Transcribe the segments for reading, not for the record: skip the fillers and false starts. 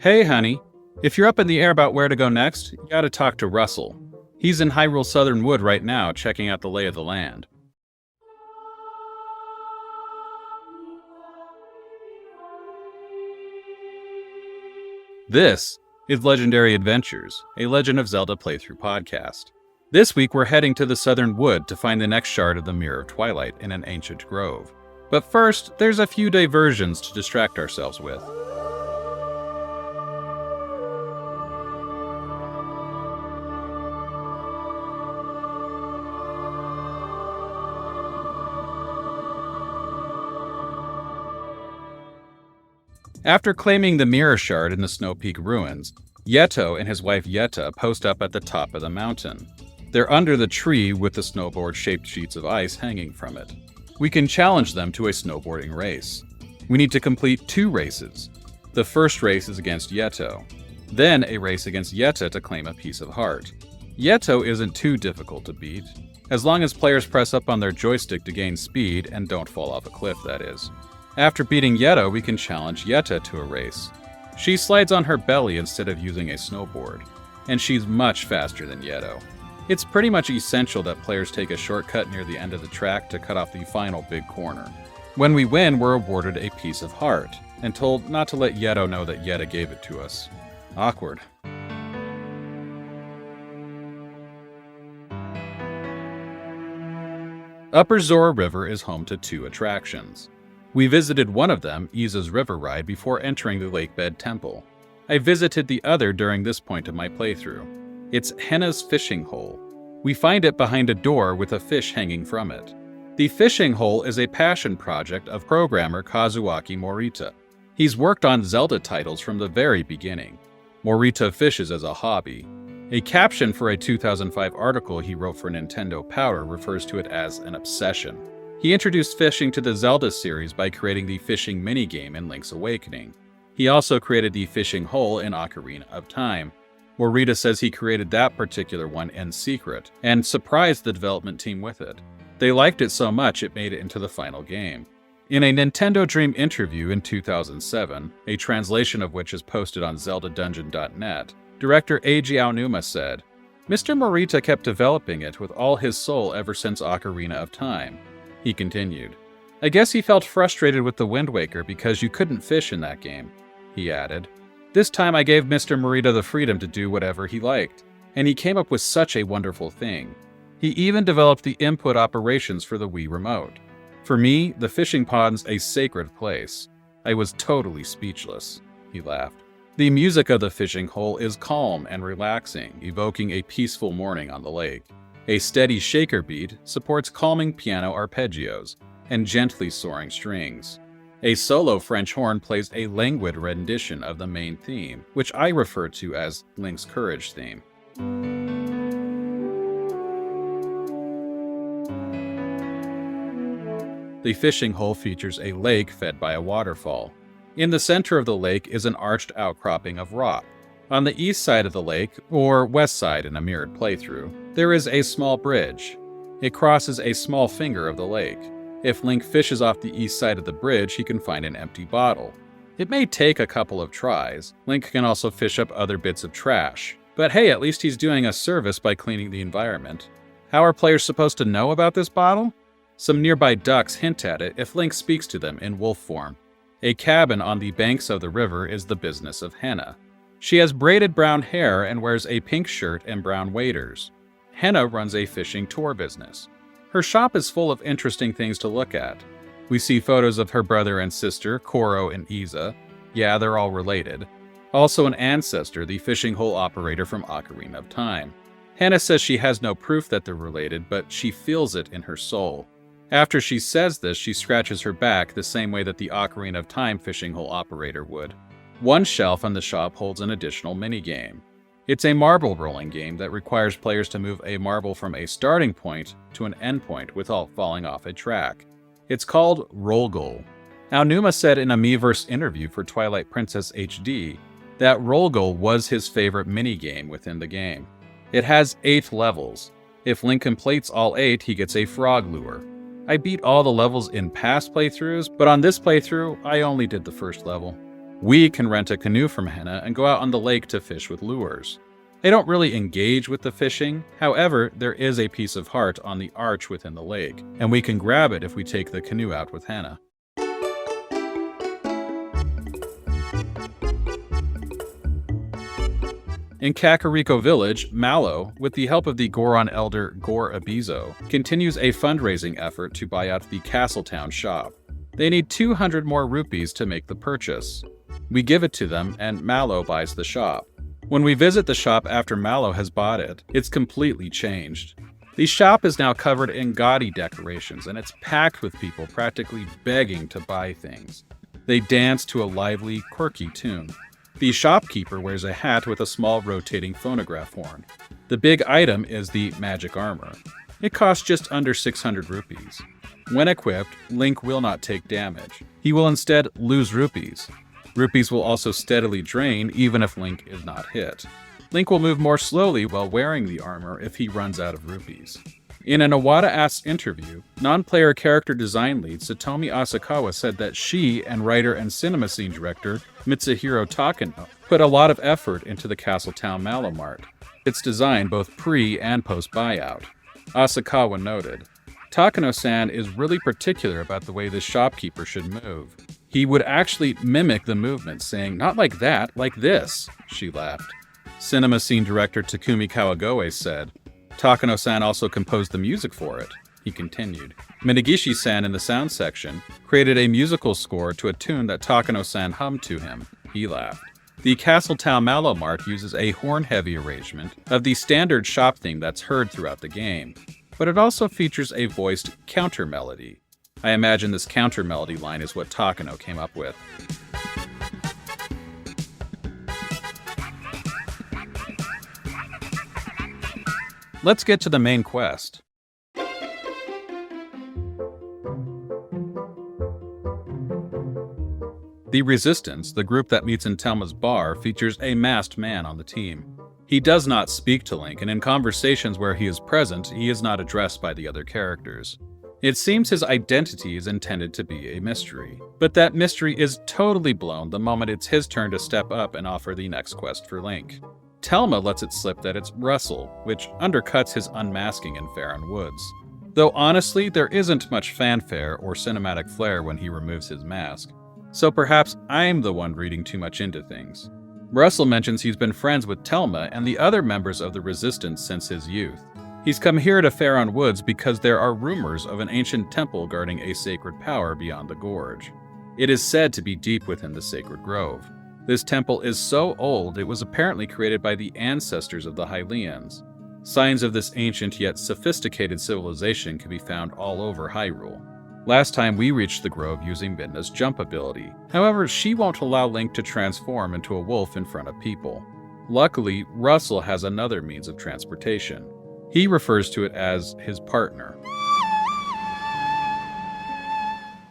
Hey, honey. If you're up in the air about where to go next, you gotta talk to Russell. He's in Hyrule Southern Wood right now, checking out the lay of the land. This is Legendary Adventures, a Legend of Zelda playthrough podcast. This week we're heading to the Southern Wood to find the next shard of the Mirror of Twilight in an ancient grove. But first, there's a few diversions to distract ourselves with. After claiming the Mirror Shard in the Snow Peak ruins, Yeto and his wife Yetta post up at the top of the mountain. They're under the tree with the snowboard-shaped sheets of ice hanging from it. We can challenge them to a snowboarding race. We need to complete 2 races. The first race is against Yeto, then a race against Yetta to claim a piece of heart. Yeto isn't too difficult to beat, as long as players press up on their joystick to gain speed and don't fall off a cliff, that is. After beating Yeto, we can challenge Yetta to a race. She slides on her belly instead of using a snowboard, and she's much faster than Yeto. It's pretty much essential that players take a shortcut near the end of the track to cut off the final big corner. When we win, we're awarded a piece of heart, and told not to let Yeto know that Yetta gave it to us. Awkward. Upper Zora River is home to 2 attractions. We visited one of them, Iza's River Ride, before entering the Lakebed Temple. I visited the other during this point of my playthrough. It's Henna's Fishing Hole. We find it behind a door with a fish hanging from it. The fishing hole is a passion project of programmer Kazuaki Morita. He's worked on Zelda titles from the very beginning. Morita fishes as a hobby. A caption for a 2005 article he wrote for Nintendo Power refers to it as an obsession. He introduced fishing to the Zelda series by creating the fishing minigame in Link's Awakening. He also created the fishing hole in Ocarina of Time. Morita says he created that particular one in secret, and surprised the development team with it. They liked it so much it made it into the final game. In a Nintendo Dream interview in 2007, a translation of which is posted on zeldadungeon.net, director Eiji Aonuma said, "Mr. Morita kept developing it with all his soul ever since Ocarina of Time." He continued, "I guess he felt frustrated with the Wind Waker because you couldn't fish in that game." He added, "This time I gave Mr. Morita the freedom to do whatever he liked, and he came up with such a wonderful thing. He even developed the input operations for the Wii Remote. For me, the fishing pond's a sacred place. I was totally speechless." He laughed. The music of the fishing hole is calm and relaxing, evoking a peaceful morning on the lake. A steady shaker beat supports calming piano arpeggios and gently soaring strings. A solo French horn plays a languid rendition of the main theme, which I refer to as Link's Courage theme. The fishing hole features a lake fed by a waterfall. In the center of the lake is an arched outcropping of rock. On the east side of the lake, or west side in a mirrored playthrough, there is a small bridge. It crosses a small finger of the lake. If Link fishes off the east side of the bridge, he can find an empty bottle. It may take a couple of tries. Link can also fish up other bits of trash. But hey, at least he's doing a service by cleaning the environment. How are players supposed to know about this bottle? Some nearby ducks hint at it if Link speaks to them in wolf form. A cabin on the banks of the river is the business of Henna. She has braided brown hair and wears a pink shirt and brown waders. Henna runs a fishing tour business. Her shop is full of interesting things to look at. We see photos of her brother and sister, Koro and Iza. Yeah, they're all related. Also an ancestor, the fishing hole operator from Ocarina of Time. Henna says she has no proof that they're related, but she feels it in her soul. After she says this, she scratches her back the same way that the Ocarina of Time fishing hole operator would. One shelf on the shop holds an additional minigame. It's a marble rolling game that requires players to move a marble from a starting point to an end point without falling off a track. It's called Roll Goal. Aonuma said in a Miiverse interview for Twilight Princess HD that Roll Goal was his favorite minigame within the game. It has 8 levels. If Link completes all 8, he gets a frog lure. I beat all the levels in past playthroughs, but on this playthrough, I only did the first level. We can rent a canoe from Henna and go out on the lake to fish with lures. I don't really engage with the fishing, however, there is a piece of heart on the arch within the lake, and we can grab it if we take the canoe out with Henna. In Kakariko Village, Malo, with the help of the Goron elder Gor Abizo, continues a fundraising effort to buy out the Castletown shop. They need 200 more rupees to make the purchase. We give it to them, and Malo buys the shop. When we visit the shop after Malo has bought it, it's completely changed. The shop is now covered in gaudy decorations, and it's packed with people practically begging to buy things. They dance to a lively, quirky tune. The shopkeeper wears a hat with a small rotating phonograph horn. The big item is the magic armor. It costs just under 600 rupees. When equipped, Link will not take damage. He will instead lose rupees. Rupees will also steadily drain even if Link is not hit. Link will move more slowly while wearing the armor if he runs out of rupees. In an Iwata Asks interview, non-player character design lead Satomi Asakawa said that she and writer and cinema scene director Mitsuhiro Takano put a lot of effort into the Castletown Malo Mart. Its design both pre- and post-buyout. Asakawa noted, Takano-san is really particular about the way the shopkeeper should move. He would actually mimic the movement, saying, "Not like that, like this," she laughed. Cinema scene director Takumi Kawagoe said, Takano-san also composed the music for it. He continued. Minigishi-san in the sound section created a musical score to a tune that Takano-san hummed to him. He laughed. The Castletown Malo Mart uses a horn-heavy arrangement of the standard shop theme that's heard throughout the game, but it also features a voiced counter-melody. I imagine this counter-melody line is what Takano came up with. Let's get to the main quest. The Resistance, the group that meets in Telma's bar, features a masked man on the team. He does not speak to Link, and in conversations where he is present, he is not addressed by the other characters. It seems his identity is intended to be a mystery, but that mystery is totally blown the moment it's his turn to step up and offer the next quest for Link. Telma lets it slip that it's Russell, which undercuts his unmasking in Farron Woods. Though honestly, there isn't much fanfare or cinematic flair when he removes his mask. So perhaps I'm the one reading too much into things. Russell mentions he's been friends with Telma and the other members of the Resistance since his youth. He's come here to Farron Woods because there are rumors of an ancient temple guarding a sacred power beyond the gorge. It is said to be deep within the sacred grove. This temple is so old it was apparently created by the ancestors of the Hylians. Signs of this ancient yet sophisticated civilization can be found all over Hyrule. Last time we reached the grove using Midna's jump ability. However, she won't allow Link to transform into a wolf in front of people. Luckily, Russell has another means of transportation. He refers to it as his partner.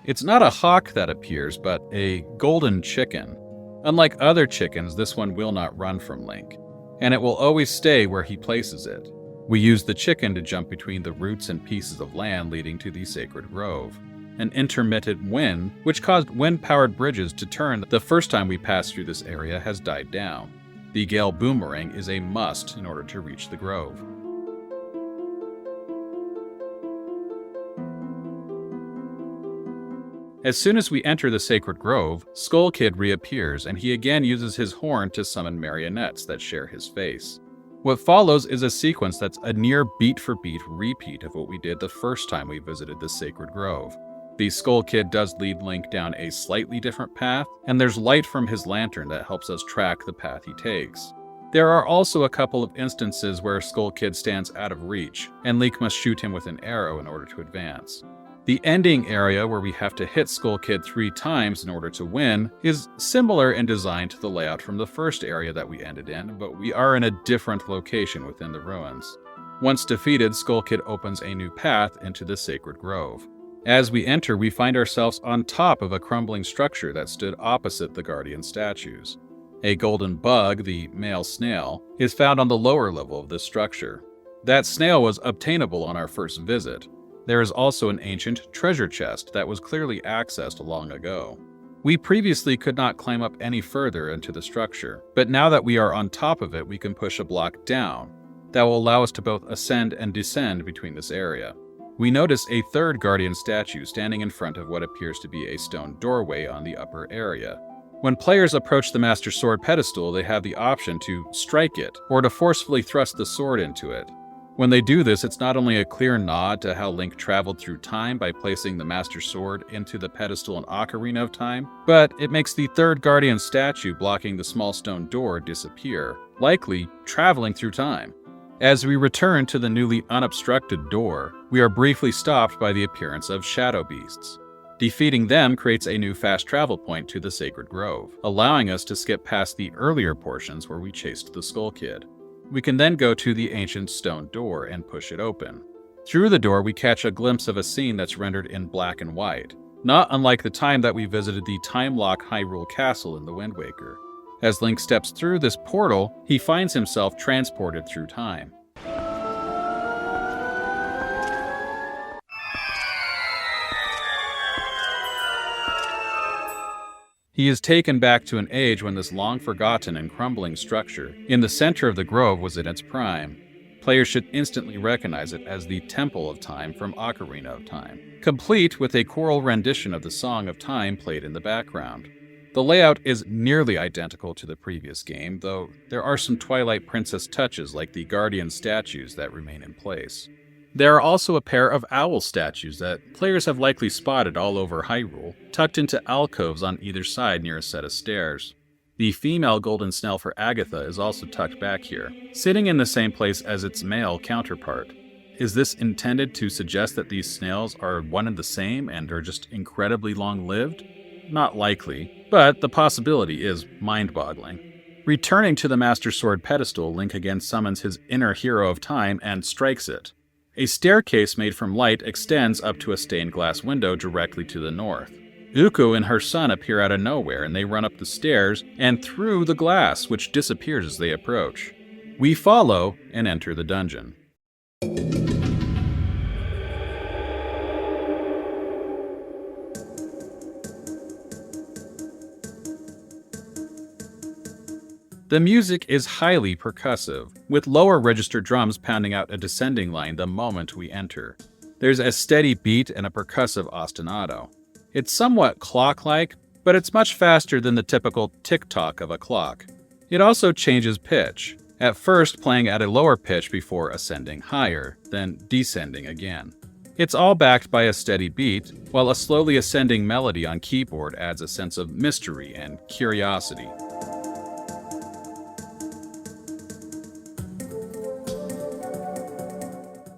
It's not a hawk that appears, but a golden chicken. Unlike other chickens, this one will not run from Link, and it will always stay where he places it. We use the chicken to jump between the roots and pieces of land leading to the sacred grove. An intermittent wind, which caused wind-powered bridges to turn the first time we passed through this area, has died down. The Gale Boomerang is a must in order to reach the grove. As soon as we enter the sacred grove, Skull Kid reappears, and he again uses his horn to summon marionettes that share his face. What follows is a sequence that's a near beat-for-beat repeat of what we did the first time we visited the sacred grove. The Skull Kid does lead Link down a slightly different path, and there's light from his lantern that helps us track the path he takes. There are also a couple of instances where Skull Kid stands out of reach, and Link must shoot him with an arrow in order to advance. The ending area, where we have to hit Skull Kid 3 times in order to win, is similar in design to the layout from the first area that we ended in, but we are in a different location within the ruins. Once defeated, Skull Kid opens a new path into the sacred grove. As we enter, we find ourselves on top of a crumbling structure that stood opposite the guardian statues. A golden bug, the male snail, is found on the lower level of this structure. That snail was obtainable on our first visit. There is also an ancient treasure chest that was clearly accessed long ago. We previously could not climb up any further into the structure, but now that we are on top of it, we can push a block down. That will allow us to both ascend and descend between this area. We notice a third guardian statue standing in front of what appears to be a stone doorway on the upper area. When players approach the Master Sword pedestal, they have the option to strike it, or to forcefully thrust the sword into it. When they do this, it's not only a clear nod to how Link traveled through time by placing the Master Sword into the pedestal in Ocarina of Time, but it makes the third guardian statue blocking the small stone door disappear, likely traveling through time. As we return to the newly unobstructed door, we are briefly stopped by the appearance of shadow beasts. Defeating them creates a new fast travel point to the Sacred Grove, allowing us to skip past the earlier portions where we chased the Skull Kid. We can then go to the ancient stone door and push it open. Through the door, we catch a glimpse of a scene that's rendered in black and white, not unlike the time that we visited the time-lock Hyrule Castle in the Wind Waker. As Link steps through this portal, he finds himself transported through time. He is taken back to an age when this long-forgotten and crumbling structure in the center of the grove was in its prime. Players should instantly recognize it as the Temple of Time from Ocarina of Time, complete with a choral rendition of the Song of Time played in the background. The layout is nearly identical to the previous game, though there are some Twilight Princess touches like the guardian statues that remain in place. There are also a pair of owl statues that players have likely spotted all over Hyrule, tucked into alcoves on either side near a set of stairs. The female golden snail for Agatha is also tucked back here, sitting in the same place as its male counterpart. Is this intended to suggest that these snails are one and the same and are just incredibly long-lived? Not likely, but the possibility is mind-boggling. Returning to the Master Sword pedestal, Link again summons his inner hero of time and strikes it. A staircase made from light extends up to a stained glass window directly to the north. Uku and her son appear out of nowhere, and they run up the stairs and through the glass, which disappears as they approach. We follow and enter the dungeon. The music is highly percussive, with lower register drums pounding out a descending line the moment we enter. There's a steady beat and a percussive ostinato. It's somewhat clock-like, but it's much faster than the typical tick-tock of a clock. It also changes pitch, at first playing at a lower pitch before ascending higher, then descending again. It's all backed by a steady beat, while a slowly ascending melody on keyboard adds a sense of mystery and curiosity.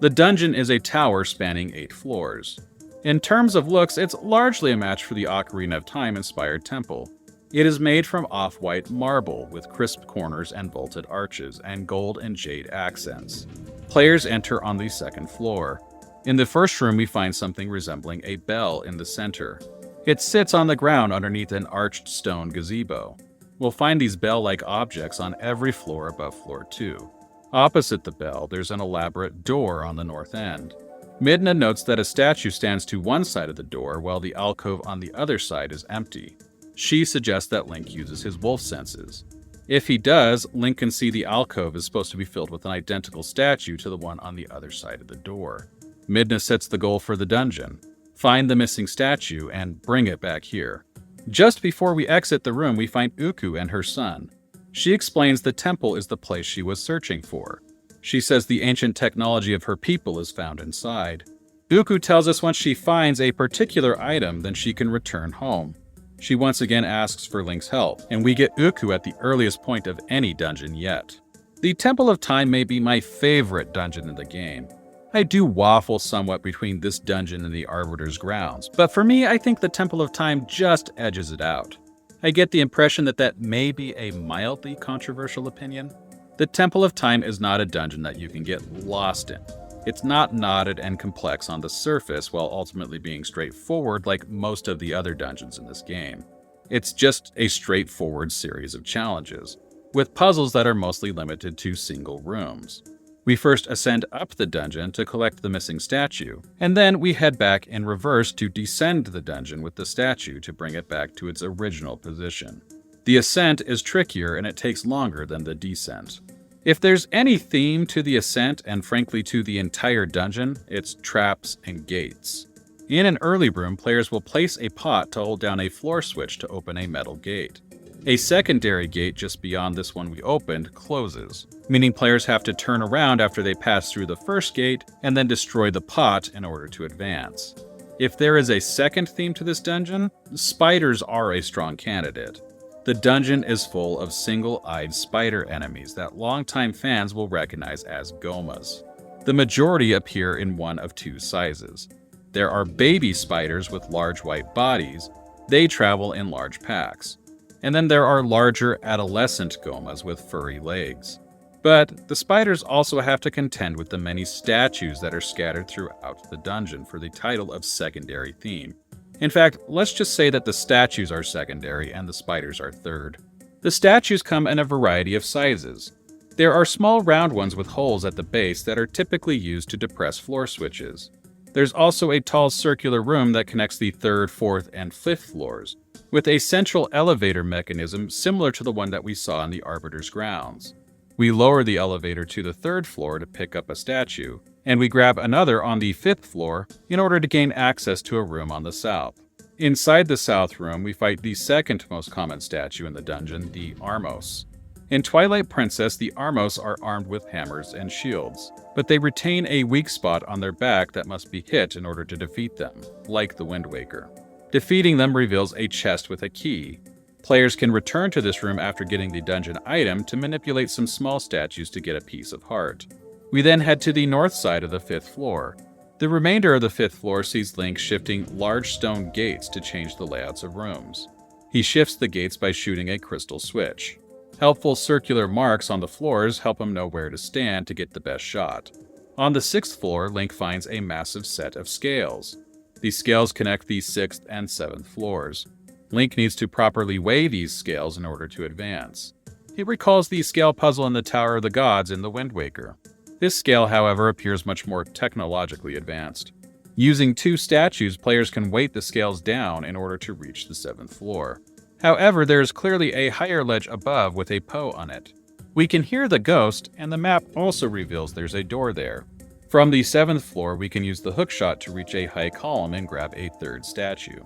The dungeon is a tower spanning 8 floors. In terms of looks, it's largely a match for the Ocarina of Time-inspired temple. It is made from off-white marble with crisp corners and vaulted arches and gold and jade accents. Players enter on the second floor. In the first room, we find something resembling a bell in the center. It sits on the ground underneath an arched stone gazebo. We'll find these bell-like objects on every floor above floor 2. Opposite the bell, there's an elaborate door on the north end. Midna notes that a statue stands to one side of the door while the alcove on the other side is empty. She suggests that Link uses his wolf senses. If he does, Link can see the alcove is supposed to be filled with an identical statue to the one on the other side of the door. Midna sets the goal for the dungeon: find the missing statue and bring it back here. Just before we exit the room, we find Uku and her son. She explains the temple is the place she was searching for. She says the ancient technology of her people is found inside. Uku tells us once she finds a particular item, then she can return home. She once again asks for Link's help, and we get Uku at the earliest point of any dungeon yet. The Temple of Time may be my favorite dungeon in the game. I do waffle somewhat between this dungeon and the Arbiter's Grounds, but for me, I think the Temple of Time just edges it out. I get the impression that that may be a mildly controversial opinion. The Temple of Time is not a dungeon that you can get lost in. It's not knotted and complex on the surface while ultimately being straightforward like most of the other dungeons in this game. It's just a straightforward series of challenges, with puzzles that are mostly limited to single rooms. We first ascend up the dungeon to collect the missing statue, and then we head back in reverse to descend the dungeon with the statue to bring it back to its original position. The ascent is trickier and it takes longer than the descent. If there's any theme to the ascent, and frankly to the entire dungeon, it's traps and gates. In an early room, players will place a pot to hold down a floor switch to open a metal gate. A secondary gate just beyond this one we opened closes, meaning players have to turn around after they pass through the first gate and then destroy the pot in order to advance. If there is a second theme to this dungeon, spiders are a strong candidate. The dungeon is full of single-eyed spider enemies that longtime fans will recognize as gohmas. The majority appear in one of two sizes. There are baby spiders with large white bodies. They travel in large packs. And then there are larger adolescent gohmas with furry legs. But the spiders also have to contend with the many statues that are scattered throughout the dungeon for the title of secondary theme. In fact, let's just say that the statues are secondary and the spiders are third. The statues come in a variety of sizes. There are small round ones with holes at the base that are typically used to depress floor switches. There's also a tall circular room that connects the 3rd, 4th, and 5th floors, with a central elevator mechanism similar to the one that we saw in the Arbiter's grounds. We lower the elevator to the 3rd floor to pick up a statue, and we grab another on the 5th floor in order to gain access to a room on the south. Inside the south room, we fight the second most common statue in the dungeon, the Armos. In Twilight Princess, the Armos are armed with hammers and shields, but they retain a weak spot on their back that must be hit in order to defeat them, like the Wind Waker. Defeating them reveals a chest with a key. Players can return to this room after getting the dungeon item to manipulate some small statues to get a piece of heart. We then head to the north side of the 5th floor. The remainder of the 5th floor sees Link shifting large stone gates to change the layouts of rooms. He shifts the gates by shooting a crystal switch. Helpful circular marks on the floors help him know where to stand to get the best shot. On the 6th floor, Link finds a massive set of scales. These scales connect the 6th and 7th floors. Link needs to properly weigh these scales in order to advance. It recalls the scale puzzle in the Tower of the Gods in the Wind Waker. This scale, however, appears much more technologically advanced. Using 2 statues, players can weight the scales down in order to reach the 7th floor. However, there is clearly a higher ledge above with a Poe on it. We can hear the ghost, and the map also reveals there's a door there. From the 7th floor, we can use the hookshot to reach a high column and grab a 3rd statue.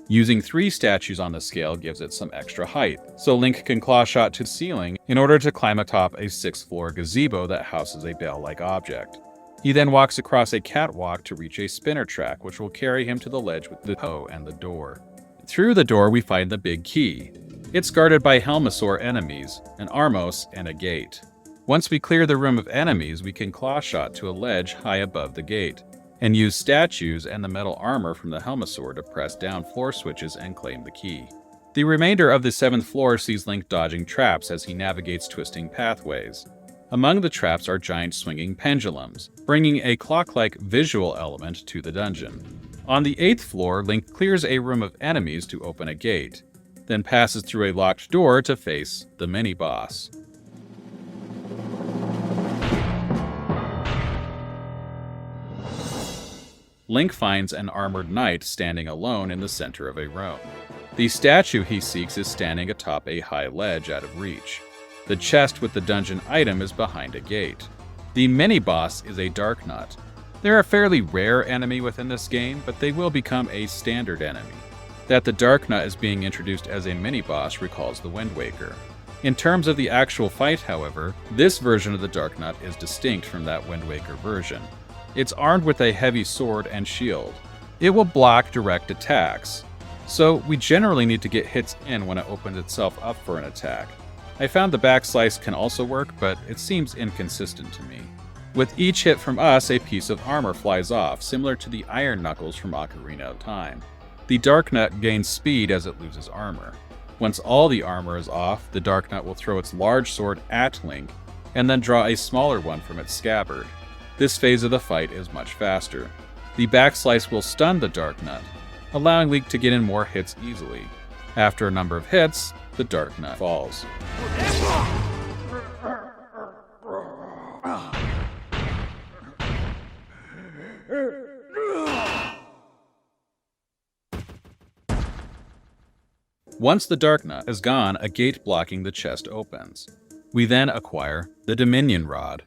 Using 3 statues on the scale gives it some extra height, so Link can claw shot to the ceiling in order to climb atop a 6th floor gazebo that houses a bell-like object. He then walks across a catwalk to reach a spinner track, which will carry him to the ledge with the Poe and the door. Through the door, we find the big key. It's guarded by Helmosaur enemies, an Armos, and a gate. Once we clear the room of enemies, we can claw shot to a ledge high above the gate, and use statues and the metal armor from the Helmosaur to press down floor switches and claim the key. The remainder of the 7th floor sees Link dodging traps as he navigates twisting pathways. Among the traps are giant swinging pendulums, bringing a clock-like visual element to the dungeon. On the 8th floor, Link clears a room of enemies to open a gate, then passes through a locked door to face the mini-boss. Link finds an armored knight standing alone in the center of a room. The statue he seeks is standing atop a high ledge out of reach. The chest with the dungeon item is behind a gate. The mini-boss is a Darknut. They're a fairly rare enemy within this game, but they will become a standard enemy. That the Darknut is being introduced as a mini-boss recalls the Wind Waker. In terms of the actual fight, however, this version of the Darknut is distinct from that Wind Waker version. It's armed with a heavy sword and shield. It will block direct attacks, so we generally need to get hits in when it opens itself up for an attack. I found the backslice can also work, but it seems inconsistent to me. With each hit from us, a piece of armor flies off, similar to the Iron Knuckles from Ocarina of Time. The Darknut gains speed as it loses armor. Once all the armor is off, the Darknut will throw its large sword at Link, and then draw a smaller one from its scabbard. This phase of the fight is much faster. The backslice will stun the Darknut, allowing Link to get in more hits easily. After a number of hits, the Darknut falls. Once the Darknut is gone, a gate blocking the chest opens. We then acquire the Dominion Rod.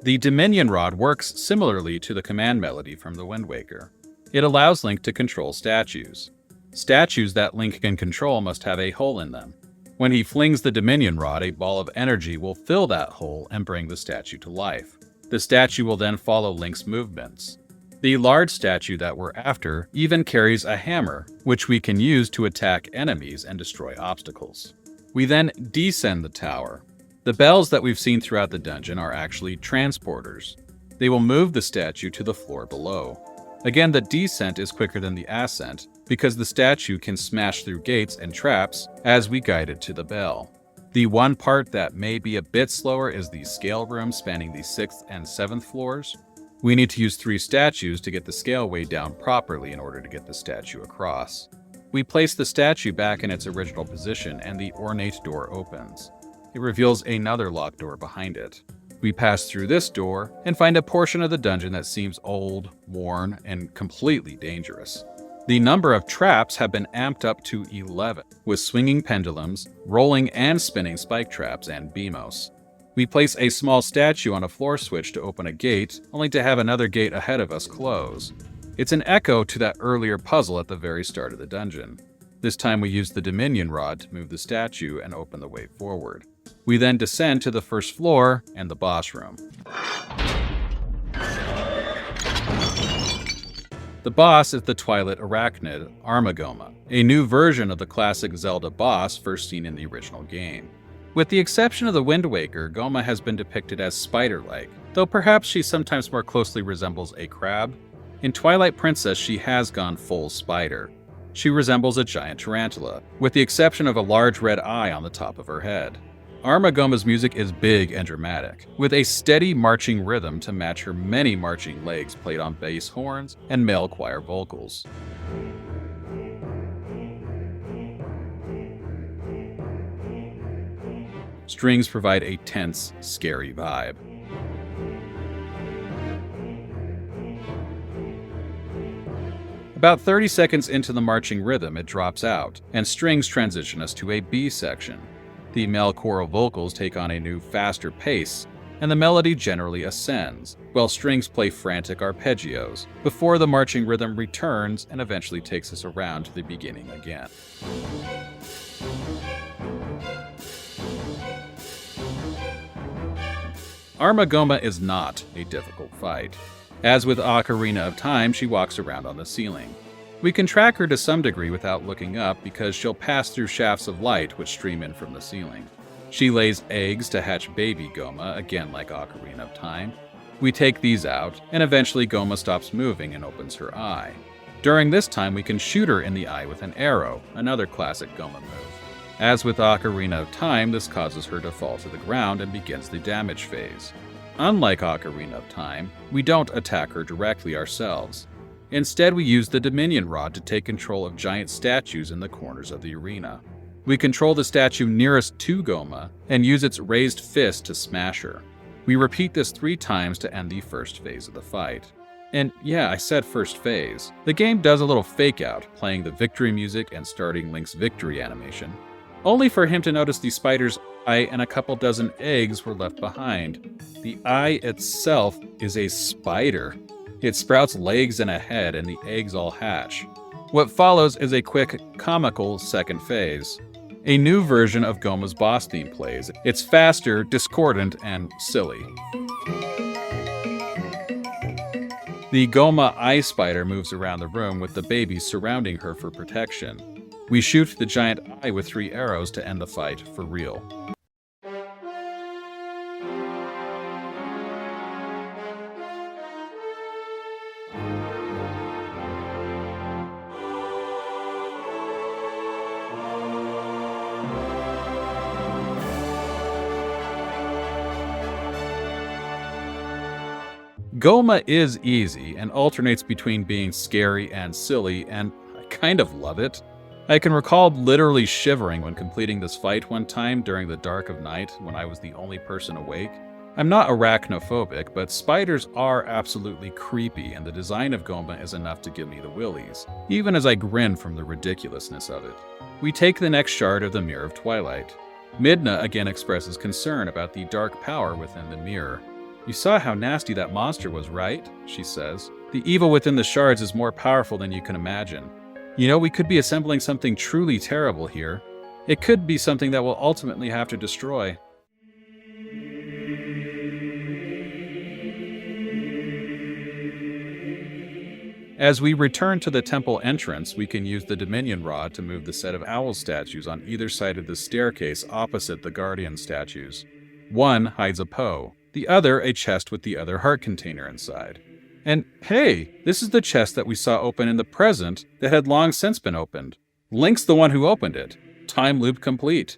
The Dominion Rod works similarly to the command melody from the Wind Waker. It allows Link to control statues. Statues that Link can control must have a hole in them. When he flings the Dominion Rod, a ball of energy will fill that hole and bring the statue to life. The statue will then follow Link's movements. The large statue that we're after even carries a hammer, which we can use to attack enemies and destroy obstacles. We then descend the tower. The bells that we've seen throughout the dungeon are actually transporters. They will move the statue to the floor below. Again, the descent is quicker than the ascent because the statue can smash through gates and traps as we guide it to the bell. The one part that may be a bit slower is the scale room spanning the 6th and 7th floors. We need to use 3 statues to get the scaleway down properly in order to get the statue across. We place the statue back in its original position and the ornate door opens. It reveals another locked door behind it. We pass through this door and find a portion of the dungeon that seems old, worn, and completely dangerous. The number of traps have been amped up to 11, with swinging pendulums, rolling and spinning spike traps, and BMOS. We place a small statue on a floor switch to open a gate, only to have another gate ahead of us close. It's an echo to that earlier puzzle at the very start of the dungeon. This time we use the Dominion Rod to move the statue and open the way forward. We then descend to the first floor and the boss room. The boss is the Twilight arachnid, Armogohma, a new version of the classic Zelda boss first seen in the original game. With the exception of the Wind Waker, Gohma has been depicted as spider-like, though perhaps she sometimes more closely resembles a crab. In Twilight Princess, she has gone full spider. She resembles a giant tarantula, with the exception of a large red eye on the top of her head. Armogohma's music is big and dramatic, with a steady marching rhythm to match her many marching legs played on bass horns and male choir vocals. Strings provide a tense, scary vibe. About 30 seconds into the marching rhythm, it drops out, and strings transition us to a B section. The male choral vocals take on a new, faster pace, and the melody generally ascends, while strings play frantic arpeggios, before the marching rhythm returns and eventually takes us around to the beginning again. Armogohma is not a difficult fight. As with Ocarina of Time, she walks around on the ceiling. We can track her to some degree without looking up because she'll pass through shafts of light which stream in from the ceiling. She lays eggs to hatch baby Gohma, again like Ocarina of Time. We take these out, and eventually Gohma stops moving and opens her eye. During this time, we can shoot her in the eye with an arrow, another classic Gohma move. As with Ocarina of Time, this causes her to fall to the ground and begins the damage phase. Unlike Ocarina of Time, we don't attack her directly ourselves. Instead, we use the Dominion Rod to take control of giant statues in the corners of the arena. We control the statue nearest to Gohma and use its raised fist to smash her. We repeat this 3 times to end the first phase of the fight. And yeah, I said first phase. The game does a little fake out, playing the victory music and starting Link's victory animation, only for him to notice the spider's eye and a couple dozen eggs were left behind. The eye itself is a spider. It sprouts legs and a head, and the eggs all hatch. What follows is a quick, comical second phase. A new version of Gohma's boss theme plays. It's faster, discordant, and silly. The Gohma eye spider moves around the room with the babies surrounding her for protection. We shoot the giant eye with 3 arrows to end the fight for real. Gohma is easy and alternates between being scary and silly, and I kind of love it. I can recall literally shivering when completing this fight one time during the dark of night when I was the only person awake. I'm not arachnophobic, but spiders are absolutely creepy, and the design of Goma is enough to give me the willies, even as I grin from the ridiculousness of it. We take the next shard of the Mirror of Twilight. Midna again expresses concern about the dark power within the mirror. "You saw how nasty that monster was, right?" she says. "The evil within the shards is more powerful than you can imagine. You know, we could be assembling something truly terrible here. It could be something that we'll ultimately have to destroy." As we return to the temple entrance, we can use the Dominion Rod to move the set of owl statues on either side of the staircase opposite the Guardian statues. One hides a Poe, the other a chest with the other heart container inside. And hey, this is the chest that we saw open in the present that had long since been opened. Link's the one who opened it. Time loop complete.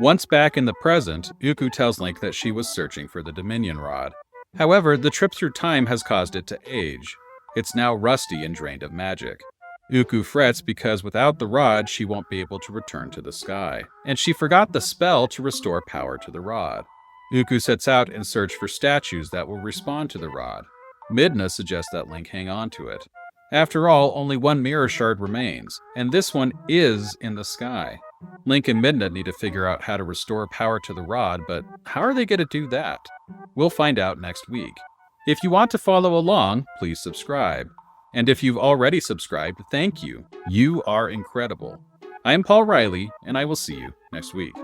Once back in the present, Uku tells Link that she was searching for the Dominion Rod. However, the trip through time has caused it to age. It's now rusty and drained of magic. Uku frets because without the rod, she won't be able to return to the sky. And she forgot the spell to restore power to the rod. Uku sets out in search for statues that will respond to the rod. Midna suggests that Link hang on to it. After all, only one mirror shard remains, and this one is in the sky. Link and Midna need to figure out how to restore power to the rod, but how are they going to do that? We'll find out next week. If you want to follow along, please subscribe. And if you've already subscribed, thank you. You are incredible. I'm Paul Riley, and I will see you next week.